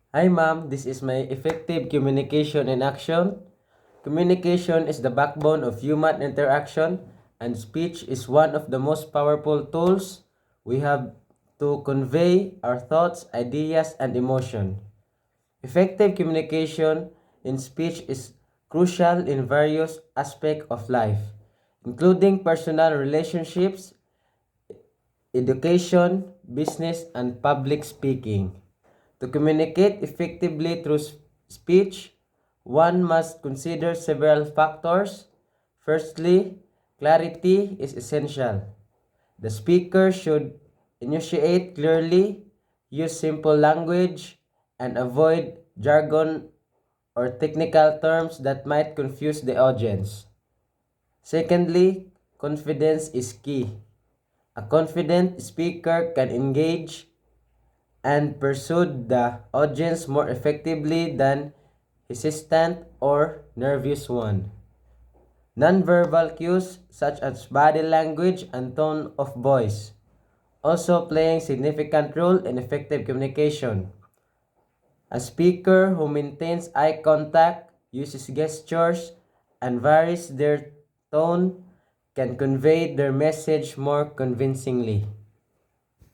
Hi ma'am, this is my effective communication in action. Communication is the backbone of human interaction, and speech is one of the most powerful tools we have to convey our thoughts, ideas, and emotion. Effective communication in speech is crucial in various aspects of life, including personal relationships, education, business, and public speaking. To communicate effectively through speech, one must consider several factors. Firstly, clarity is essential. The speaker should enunciate clearly, use simple language, and avoid jargon or technical terms that might confuse the audience. Secondly, confidence is key. A confident speaker can engage and persuade the audience more effectively than hesitant or nervous one. Nonverbal cues such as body language and tone of voice also playing significant role in effective communication. A speaker who maintains eye contact, uses gestures, and varies their tone can convey their message more convincingly.